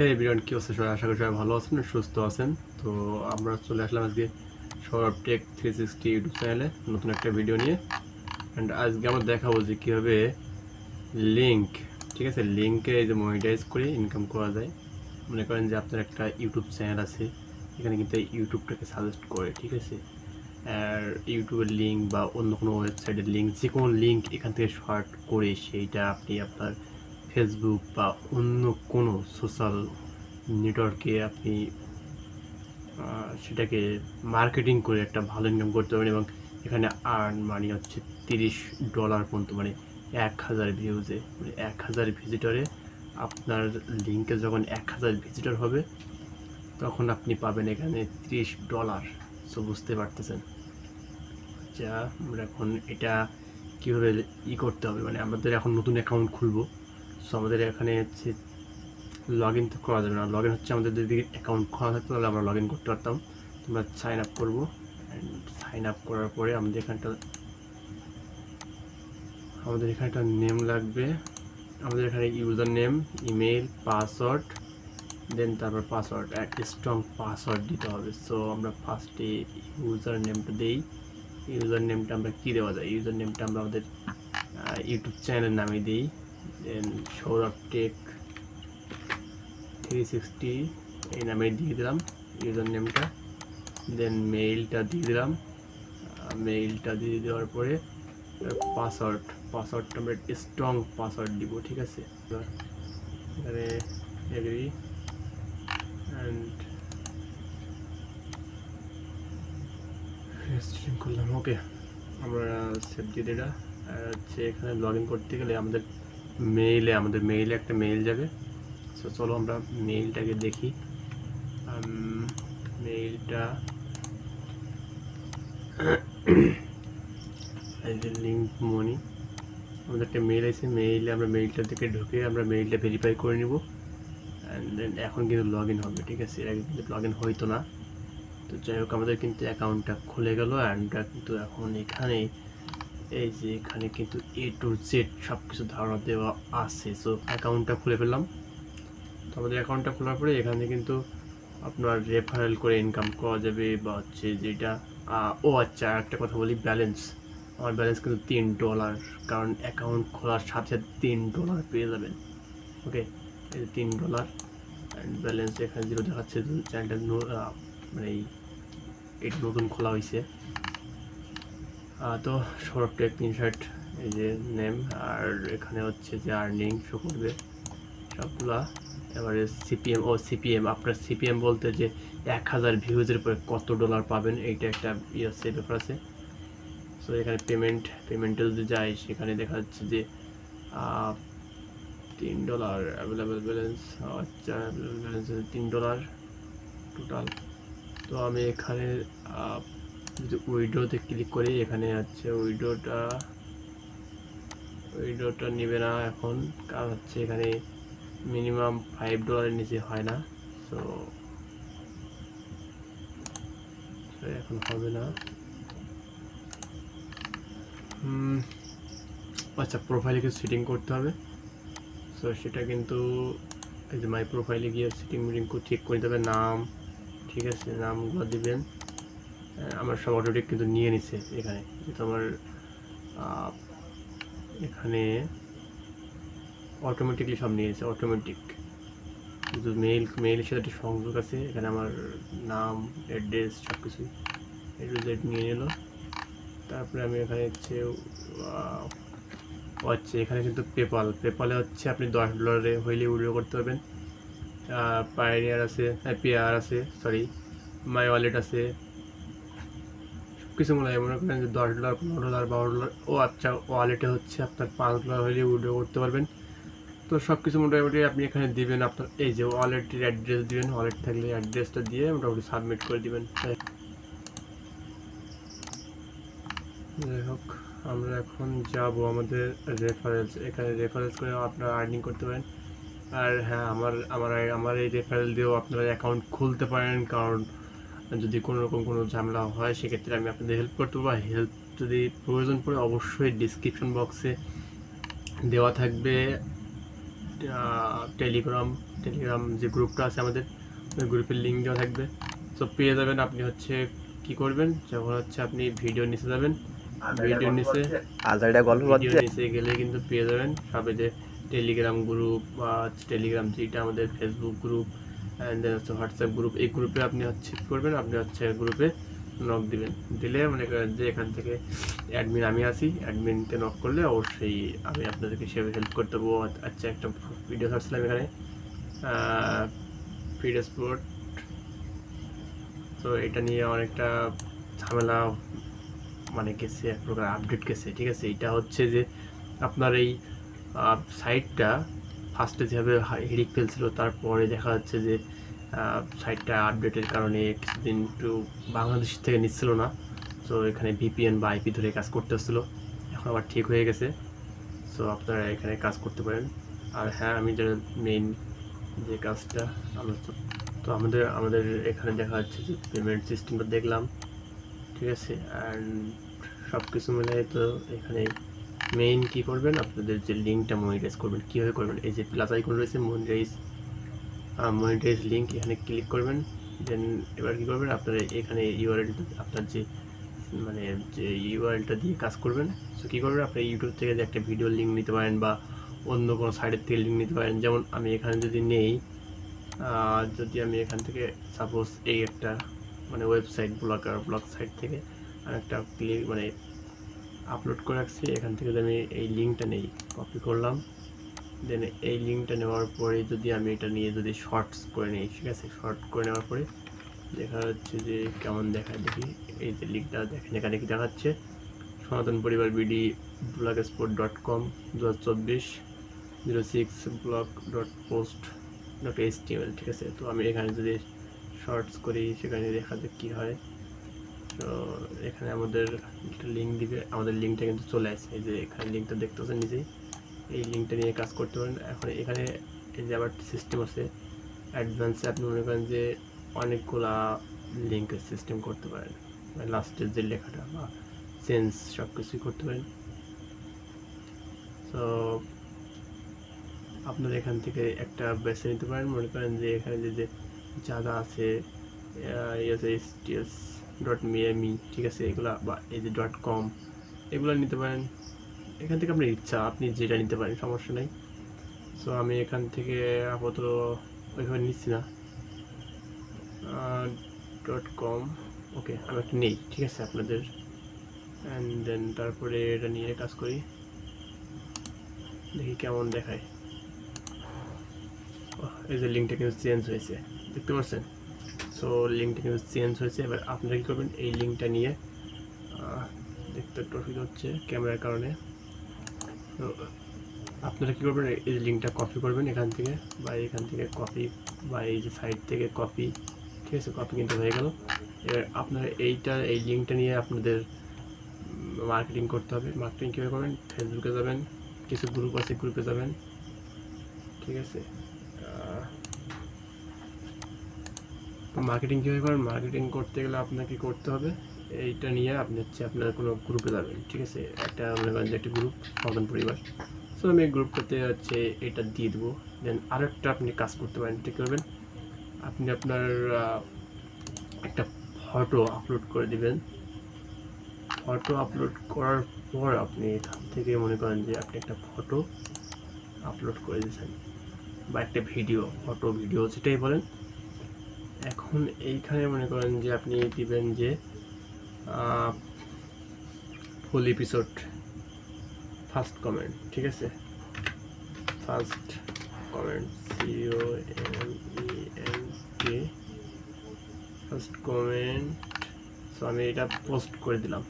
হে everyone, কি অবস্থা সবাই? আশা করি সবাই ভালো আছেন, সুস্থ আছেন। তো আমরা চলে আসলাম আজকে সৌরভ টেক 360 ইউটিউব চ্যানেলে নতুন একটা ভিডিও নিয়ে। অ্যান্ড আজকে আমরা দেখাবো যে কীভাবে লিঙ্ক, ঠিক আছে, লিঙ্কে এই যে মনিটাইজ করে ইনকাম করা যায়। মনে করেন যে আপনার একটা ইউটিউব চ্যানেল আছে, এখানে কিন্তু ইউটিউবটাকে সাজেস্ট করে, ঠিক আছে। আর ইউটিউবের লিঙ্ক বা অন্য কোনো ওয়েবসাইটের লিঙ্ক, যে কোনো লিঙ্ক এখান থেকে শর্ট করে সেইটা আপনি আপনার ফেসবুক বা অন্য কোনো সোশ্যাল নেটওয়ার্কে আপনি সেটাকে মার্কেটিং করে একটা ভালো ইনকাম করতে পারবেন। এবং এখানে আর্ন মানি হচ্ছে $30 পর্যন্ত, মানে 1000 ভিউজে, মানে 1000 ভিজিটরে আপনার লিঙ্কে যখন 1000 ভিজিটর হবে তখন আপনি পাবেন এখানে $30। সো বুঝতে পারতেছেন। আচ্ছা, আমরা এখন এটা কীভাবে করতে হবে, মানে আমাদের এখন নতুন অ্যাকাউন্ট খুলবো। সো আমাদের এখানে হচ্ছে লগ ইন তো করা যাবে না। লগ ইন হচ্ছে আমাদের যদি অ্যাকাউন্ট খোলা থাকতো তাহলে আমরা লগ ইন করতে পারতাম। আমরা সাইন আপ করবো। অ্যান্ড সাইন আপ করার পরে আমাদের এখানটা নেম লাগবে। আমাদের এখানে ইউজার নেম, ইমেল, পাসওয়ার্ড, দেন তারপর পাসওয়ার্ড, এক স্ট্রং পাসওয়ার্ড দিতে হবে। সো আমরা ফার্স্টে ইউজার নেমটা দিই। ইউজার নেমটা আমরা কী দেওয়া যায়? ইউজার নেমটা আমরা আমাদের ইউটিউব চ্যানেলের নামে দিই। দেন সৌরভ টেক 360 এই নামে দিয়ে দিলাম ইউজার নেমটা। দেন মেইলটা দিয়ে দিলাম। মেইলটা দিয়ে দেওয়ার পরে পাসওয়ার্ডটা আমরা স্ট্রং পাসওয়ার্ড দিব, ঠিক আছে। এখানে এগ্রি অ্যান্ড রেজিস্ট্রেশন করলাম, ওকে। আমরা সেভ দিয়ে এটা হচ্ছে এখানে লগ ইন করতে গেলে আমাদের মেইলে একটা মেইল যাবে। সো চলো আমরা মেইলটাকে দেখি। মেইলটা এই যে লিঙ্ক মনি, আমাদের একটা মেইল আছে। মেইলে আমরা মেইলটা থেকে ঢুকে আমরা মেইলটা ভেরিফাই করে নিব। অ্যান্ড দেন এখন কিন্তু লগ ইন হবে, ঠিক আছে। এর আগে কিন্তু লগ ইন হইতো না। তো যাই হোক, আমাদের কিন্তু অ্যাকাউন্টটা খুলে গেল। অ্যান্ড কিন্তু এখন এখানে এই যে এখানে কিন্তু A to Z সব কিছু ধারণা দেওয়া আছে। সো অ্যাকাউন্টটা খুলে ফেললাম। তো আমাদের অ্যাকাউন্টটা খোলার পরে এখানে কিন্তু আপনার রেফারেল করে ইনকাম করা যাবে, বা হচ্ছে যেটা আচ্ছা, একটা কথা বলি, ব্যালেন্স। আমার ব্যালেন্স কিন্তু $3, কারণ অ্যাকাউন্ট খোলার সাথে $3 পেয়ে যাবেন। ওকে, এই $3 অ্যান্ড ব্যালেন্স এখানে 0 দেখাচ্ছে। চ্যানেলটা মানে এটা নতুন খোলা হয়েছে। তো সৌরভ টেক 360 এই যে নেম, আর এখানে হচ্ছে যে আর্নিং শো করবে সবগুলা। এবারে সিপিএম আপনার সিপিএম বলতে যে 1000 ভিউজের পরে কত ডলার পাবেন, এইটা একটা ব্যাপার আছে। সো এখানে পেমেন্টে যদি যাই সেখানে দেখা যাচ্ছে যে $3 অ্যাভেলেবেল ব্যালেন্স। আচ্ছা, অ্যাভেলেবেল ব্যালেন্স আছে $3 টোটাল। তো আমি এখানে যদি উইড্রোতে ক্লিক করি, এখানে হচ্ছে উইড্রোটা নেবে না এখন, কারণ হচ্ছে এখানে মিনিমাম $5 নিচে হয় না। সো এখন হবে না। আচ্ছা, প্রোফাইলে কিছু সেটিং করতে হবে। সো সেটা কিন্তু এই যে মাই প্রোফাইলে গিয়ে সেটিং ঠিক করে দেবে। নাম, ঠিক আছে, নামগুলো দিবেন। আমার সব অটোমেটিক কিন্তু নিয়ে নিছে এখানে, কিন্তু আমার এখানে অটোমেটিকলি সব নিয়ে নিছে, অটোমেটিক। কিন্তু মেইলের সাথে একটা সংযোগ আছে। এখানে আমার নাম, অ্যাড্রেস সব কিছুই A to Z নিয়ে নিল। তারপরে আমি এখানে হচ্ছে এখানে কিন্তু পেপালে হচ্ছে আপনি $10 হইলে উইড্রো করতে পারবেন। পায়োনিয়ার আছে, পেয়ার আছে, সরি, মাই ওয়ালেট আছে, সব কিছু মনে করেন যে $10, $15, $12। আচ্ছা, ওয়ালেটে হচ্ছে আপনার $5 হইলে উইড্রো করতে পারবেন। তো সব কিছু মোটামুটি আপনি এখানে দিবেন। আপনার এই যে ওয়ালেটের অ্যাড্রেস দিবেন, ওয়ালেট থাকলে অ্যাড্রেসটা দিয়ে মোটামুটি সাবমিট করে দিবেন। যাই হোক, আমরা এখন যাব আমাদের রেফারেলস। এখানে রেফারেলস করে আপনারা আর্নিং করতে পারেন। আর হ্যাঁ, আমার এই রেফারেল দিয়েও আপনারা অ্যাকাউন্ট খুলতে পারেন, কারণ যদি কোনো রকম কোনো ঝামেলা হয় সেক্ষেত্রে আমি আপনাদের হেল্প করতে পারবো। হেল্প যদি প্রয়োজন পড়ে অবশ্যই ডিসক্রিপশন বক্সে দেওয়া থাকবে টেলিগ্রাম যে গ্রুপটা আছে আমাদের, ওই গ্রুপের লিঙ্ক দেওয়া থাকবে। সো পেয়ে যাবেন। আপনি হচ্ছে কি করবেন, যখন হচ্ছে আপনি ভিডিও নিচে যাবেন, ভিডিও নিচে গেলে কিন্তু পেয়ে যাবেন সবে যে টেলিগ্রাম গ্রুপ বা টেলিগ্রাম যেটা আমাদের ফেসবুক গ্রুপ অ্যান্ড দেন হচ্ছে হোয়াটসঅ্যাপ গ্রুপ, এই গ্রুপে আপনি হচ্ছে কী করবেন, আপনি হচ্ছে গ্রুপে নক দিবেন। দিলে মনে করেন যে এখান থেকে অ্যাডমিন আমি আছি, অ্যাডমিনকে নক করলে অবশ্যই আমি আপনাদেরকে সেভাবে হেল্প করতে পারবো। আচ্ছা, একটা ভিডিও ছাড়ছিলাম এখানে ভিডিও স্পট, তো এটা নিয়ে অনেকটা ঝামেলা মানে গেছে, এক প্রকার আপডেট গেছে, ঠিক আছে। এটা হচ্ছে যে আপনার এই সাইটটা ফার্স্টে যেভাবে হিড়িক ফেলছিল, তারপরে দেখা যাচ্ছে যে সাইটটা আপডেটের কারণে কিছুদিন একটু বাংলাদেশ থেকে নিচ্ছিল না, তো এখানে ভিপিএন বা আইপি ধরে কাজ করতে হচ্ছিল। এখন আবার ঠিক হয়ে গেছে, সো আপনারা এখানে কাজ করতে পারেন। আর হ্যাঁ, আমি যেটা মেইন যে কাজটা আমরা তো আমাদের এখানে দেখা যাচ্ছে যে পেমেন্ট সিস্টেমটা দেখলাম, ঠিক আছে। অ্যান্ড সব কিছু মিলে তো এখানে মেইন কী করবেন, আপনাদের যে লিঙ্কটা মনিটাইজ করবেন, কীভাবে করবেন, এই যে প্লাস আইকন রয়েছে মনিটাইজ লিঙ্ক, এখানে ক্লিক করবেন। দেন এবার কী করবেন, আপনার এখানে ইউআরএলটা, আপনার যে মানে যে ইউআরএলটা দিয়ে কাজ করবেন। সো কী করবেন, আপনি ইউটিউব থেকে যে একটা ভিডিও লিঙ্ক নিতে পারেন বা অন্য কোনো সাইটের থেকে লিঙ্ক নিতে পারেন। যেমন আমি এখানে যদি নেই, যদি আমি এখান থেকে সাপোজ এই একটা মানে ওয়েবসাইট ব্লগ সাইট থেকে আমি একটা মানে আপলোড করে রাখছি, এখান থেকে যদি আমি এই লিঙ্কটা নেই, কপি করলাম, দেন এই লিঙ্কটা নেওয়ার পরে যদি আমি এটা নিয়ে যদি শর্টস করে নিই, ঠিক আছে। শর্ট করে নেওয়ার পরে দেখা যাচ্ছে যে কেমন দেখায়, দেখি এই যে লিঙ্কটা দেখেন, এখানে কি দেখাচ্ছে, সনাতন পরিবার বিডি blogspot.com 2024 06 blog.post.html, ঠিক আছে। তো আমি এখানে যদি শর্টস করি, সেখানে দেখা যাক কী হয়। তো এখানে আমাদের একটা লিঙ্ক দিবে, আমাদের লিঙ্কটা কিন্তু চলে আসছে, এই যে এখানে লিঙ্কটা দেখতে পাচ্ছেন নিজেই, এই লিঙ্কটা নিয়ে কাজ করতে পারেন। এখন এখানে এই যে আবার সিস্টেম আছে অ্যাডভান্সে, আপনি মনে করেন যে অনেকগুলা লিঙ্কের সিস্টেম করতে পারেন, লাস্টের যে লেখাটা বা চেঞ্জ সব কিছুই করতে পারেন। তো আপনারা এখান থেকে একটা বেছে নিতে পারেন, মনে করেন যে এখানে যে যা আছে sts.me, ঠিক আছে, এগুলা বা এই যে .com এগুলো নিতে পারেন। এখান থেকে আপনার ইচ্ছা, আপনি যেটা নিতে পারেন, সমস্যা নেই। সো আমি এখান থেকে আপাতত ওইভাবে নিচ্ছি না, .com, ওকে, আমি একটা নেই, ঠিক আছে আপনাদের। অ্যান্ড দেন তারপরে এটা নিয়ে কাজ করি, দেখি কেমন দেখায়। এই যে লিঙ্কটা কিন্তু চেঞ্জ হয়েছে, দেখতে পাচ্ছেন। সো লিঙ্কটা কিন্তু চেঞ্জ হয়েছে। এবার আপনারা কী করবেন, এই লিঙ্কটা নিয়ে দেখতে একটু অসুবিধা হচ্ছে ক্যামেরার কারণে। তো আপনারা কী করবেন, এই লিঙ্কটা কপি করবেন এখান থেকে বা এখান থেকে কপি, বা এই যে সাইট থেকে কপি, ঠিক আছে, কপি কিন্তু হয়ে গেল। এবার আপনারা এই লিঙ্কটা নিয়ে আপনাদের মার্কেটিং করতে হবে। মার্কেটিং কীভাবে করবেন, ফেসবুকে যাবেন, কিছু গ্রুপ আছে, গ্রুপে যাবেন, ঠিক আছে। মার্কেটিং কীভাবে করেন, মার্কেটিং করতে গেলে আপনাকে করতে হবে, এইটা নিয়ে আপনি হচ্ছে আপনার কোনো গ্রুপে যাবেন, ঠিক আছে। একটা মনে করেন যে একটা গ্রুপ সনাতন পরিবার, সো আমি এই গ্রুপটাতে হচ্ছে এটা দিয়ে দেবো। দেন আরেকটা আপনি কাজ করতে পারেন, ঠিক করবেন, আপনি আপনার একটা ফটো আপলোড করে দিবেন। ফটো আপলোড করার পর আপনি এখান থেকে মনে করেন যে আপনি একটা ফটো আপলোড করে দিয়েছেন বা একটা ভিডিও, ফটো ভিডিও যেটাই বলেন। এখন এইখানে মনে করেন যে আপনি দিবেন যে ফুল এপিসোড ফার্স্ট কমেন্ট, ঠিক আছে, first comment COMENT first comment. So আমি এটা পোস্ট করে দিলাম।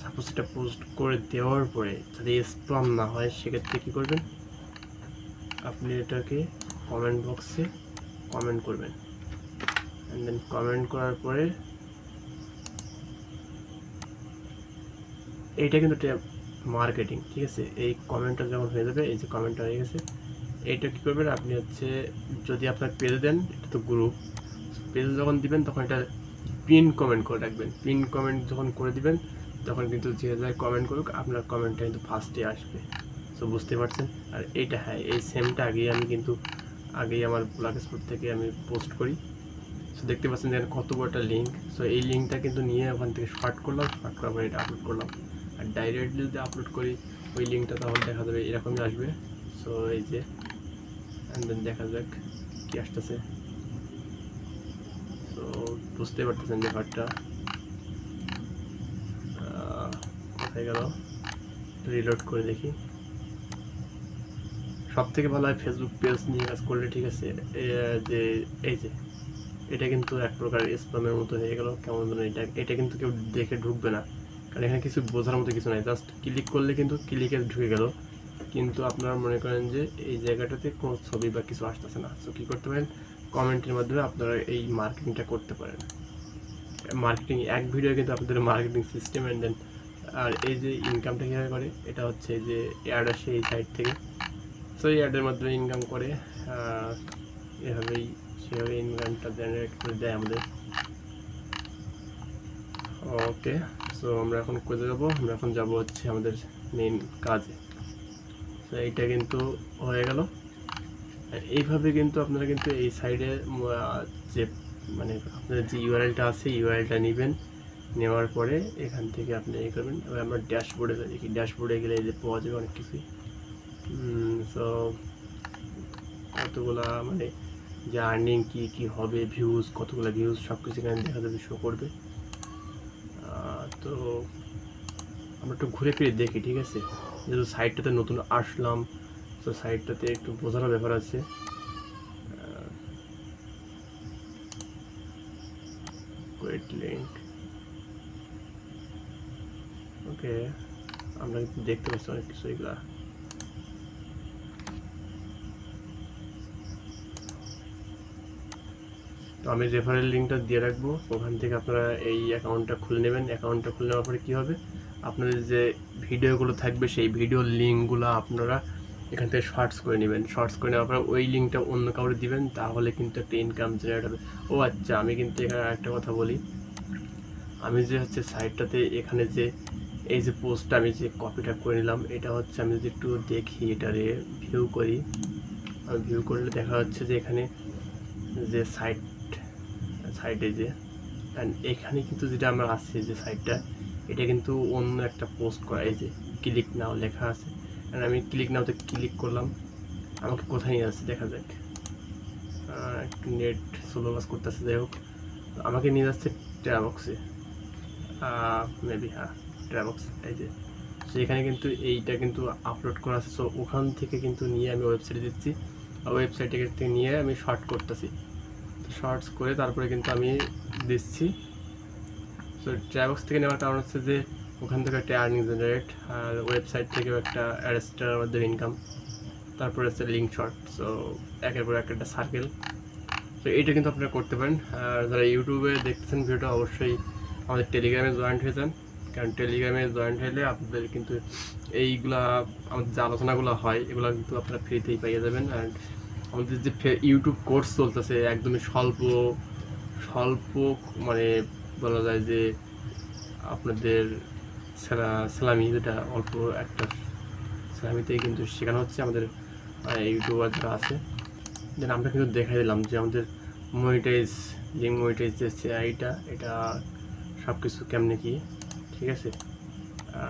সাপোজ এটা পোস্ট করে দেওয়ার পরে যদি স্প্যাম না হয়, সেক্ষেত্রে কী করবেন, আপনি এটাকে কমেন্ট বক্সে কমেন্ট করবেন। অ্যান্ড দেন কমেন্ট করার পরে এইটা কিন্তু মার্কেটিং, ঠিক আছে। এই কমেন্টটা যখন হয়ে যাবে, এই যে কমেন্টটা হয়ে গেছে, এইটা কী করবেন, আপনি হচ্ছে যদি আপনার পেজে দেন, এটা তো গ্রুপ, পেজে যখন দিবেন তখন এটা পিন কমেন্ট করে রাখবেন। পিন কমেন্ট যখন করে দিবেন, তখন কিন্তু যে যাই কমেন্ট করুক, আপনার কমেন্টটা কিন্তু ফার্স্টে আসবে। তো বুঝতে পারছেন। আর এইটা হ্যাঁ, এই সেমটা আগেই আমার ব্লগ স্পট থেকে আমি পোস্ট করি। সো দেখতে পাচ্ছেন যে কত বড় একটা লিঙ্ক। সো এই লিঙ্কটা কিন্তু নিয়ে ওখান থেকে শর্ট করলাম, শর্ট করার পরে এটা আপলোড করলাম। আর ডাইরেক্টলি যদি আপলোড করি ওই লিঙ্কটা, তাহলে দেখা যাবে এরকমই আসবে। সো এই যে অ্যান্ড দেন দেখা যাক কি আসতেছে। তো বুঝতে পারতেছেন ব্যাপারটা। কোথায় গেল, রিলোড করে দেখি। সব থেকে ভালো হয় ফেসবুক পেজ নিয়ে কাজ করলে, ঠিক আছে। যে এই যে এটা কিন্তু এক প্রকার স্প্যামের মতো হয়ে গেল, কেমন যেন এটা কিন্তু কেউ দেখে ঢুকবে না, কারণ এখানে কিছু বোঝার মতো কিছু নাই। জাস্ট ক্লিক করলে কিন্তু ক্লিকে ঢুকে গেল, কিন্তু আপনারা মনে করেন যে এই জায়গাটাতে কোনো ছবি বা কিছু আসতেছে না। সো কী করতে পারেন, কমেন্টের মাধ্যমে আপনারা এই মার্কেটিংটা করতে পারেন। মার্কেটিং এক ভিডিও কিন্তু আপনাদের মার্কেটিং সিস্টেম। অ্যান্ড দেন আর এই যে ইনকামটা কীভাবে করে, এটা হচ্ছে যে অ্যাড আসে এই সাইট থেকে। সো এই অ্যাডের মাধ্যমে ইনকাম করে, এভাবেই সেভাবে ইনকামটা জেনারেট করে দেয় আমাদের। ওকে, সো আমরা এখন কোথায় যাবো, আমরা এখন যাবো হচ্ছে আমাদের মেন কাজে। তো এইটা কিন্তু হয়ে গেল। এইভাবে কিন্তু আপনারা কিন্তু এই সাইডে যে মানে আপনাদের যে ইউআরএলটা আছে, ইউআরএলটা নেবেন, নেওয়ার পরে এখান থেকে আপনি এই করবেন। এবার আমরা ড্যাশবোর্ডে দেখি, ড্যাশবোর্ডে গেলে এই যে পাওয়া যাবে অনেক কিছুই। সো কতগুলা মানে যে আর্নিং কী কী হবে, ভিউজ কতগুলো ভিউজ, সব কিছু এখানে দেখা যাবে, শো করবে। তো আমরা একটু ঘুরে ফিরে দেখি, ঠিক আছে। যেহেতু সাইটটাতে নতুন আসলাম, তো সাইটটাতে একটু বোঝানোর ব্যাপার আছে। কোয়েট লিঙ্ক, ওকে, আমরা কিন্তু দেখতে পাচ্ছি অনেক কিছু এগুলা। তো আমি রেফারেল লিঙ্কটা দিয়ে রাখবো, ওখান থেকে আপনারা এই অ্যাকাউন্টটা খুলে নেবেন। অ্যাকাউন্টটা খুলে নেওয়ার পরে কী হবে, আপনাদের যে ভিডিওগুলো থাকবে সেই ভিডিওর লিঙ্কগুলো আপনারা এখান থেকে শর্টস করে নেবেন। শর্টস করে নেওয়ার পরে ওই লিঙ্কটা অন্য কাউকে দিবেন, তাহলে কিন্তু একটা ইনকাম জেনারেট হবে। ও আচ্ছা, আমি কিন্তু এখানে একটা কথা বলি। আমি যে হচ্ছে সাইটটাতে এখানে যে এই যে পোস্টটা আমি যে কপিটা করে নিলাম, এটা হচ্ছে আমি যদি একটু দেখি, এটারে ভিউ করি, আমি ভিউ করলে দেখা যাচ্ছে যে এখানে যে সাইটে যে এখানে কিন্তু যেটা আমার আছে যে সাইটটা, এটা কিন্তু অন্য একটা পোস্ট করা, এই যে ক্লিক নাও লেখা আছে। আর আমি ক্লিক নাওতে ক্লিক করলাম, আমাকে কোথায় নিয়ে যাচ্ছে দেখা যাক। একটু নেট স্লো কাজ করতেছে, যাই হোক আমাকে নিয়ে যাচ্ছে ট্রাবক্সে, মেবি হ্যাঁ ট্রাবক্স। এই যে সেখানে কিন্তু এইটা কিন্তু আপলোড করা আছে। সো ওখান থেকে কিন্তু নিয়ে আমি ওয়েবসাইটে দিচ্ছি, আর ওয়েবসাইট থেকে নিয়ে আমি শর্ট করতেছি। শর্টস করে তারপরে কিন্তু আমি দিচ্ছি। সো ট্রাবক্স থেকে নেওয়ার কারণ হচ্ছে যে ওখান থেকে একটা আর্নিং জেনারেট, আর ওয়েবসাইট থেকেও একটা অ্যাডস্টার মাধ্যমে ইনকাম, তারপরে হচ্ছে লিঙ্ক শর্ট। সো একের পর একটা সার্কেল। তো এইটা কিন্তু আপনারা করতে পারেন। আর যারা ইউটিউবে দেখতেছেন ভিডিওটা, অবশ্যই আমাদের টেলিগ্রামে জয়েন্ট হয়ে যান, কারণ টেলিগ্রামে জয়েন্ট হলে আপনাদের কিন্তু এইগুলা আমাদের যে আলোচনাগুলো হয় এগুলো কিন্তু আপনারা ফ্রিতেই পাইয়ে যাবেন। আর আমাদের যে ইউটিউব কোর্স চলতেছে একদমই স্বল্প মানে বলা যায় যে আপনাদের সেলামি, যেটা অল্প একটা সেলামিতেই কিন্তু শেখানো হচ্ছে আমাদের ইউটিউবার যারা আছে। দেন আমরা কিন্তু দেখাই দিলাম যে আমাদের লিঙ্ক মনিটাইজ যে সিআইটা, এটা সব কিছু কেমনে কি, ঠিক আছে।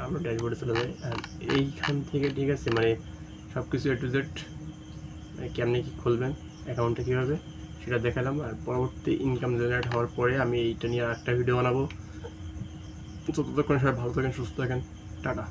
আমরা ড্যাশবোর্ডে চলে যাই, আর এইখান থেকে ঠিক আছে মানে সব কিছু এ টু জেড কেমনে কি খুলবেন, অ্যাকাউন্টটা কীভাবে, সেটা দেখালাম। আর পরবর্তী ইনকাম জেনারেট হওয়ার পরে আমি এইটা নিয়ে একটা ভিডিও বানাবো। ততক্ষণ সবাই ভালো থাকেন, সুস্থ থাকেন, টাটা।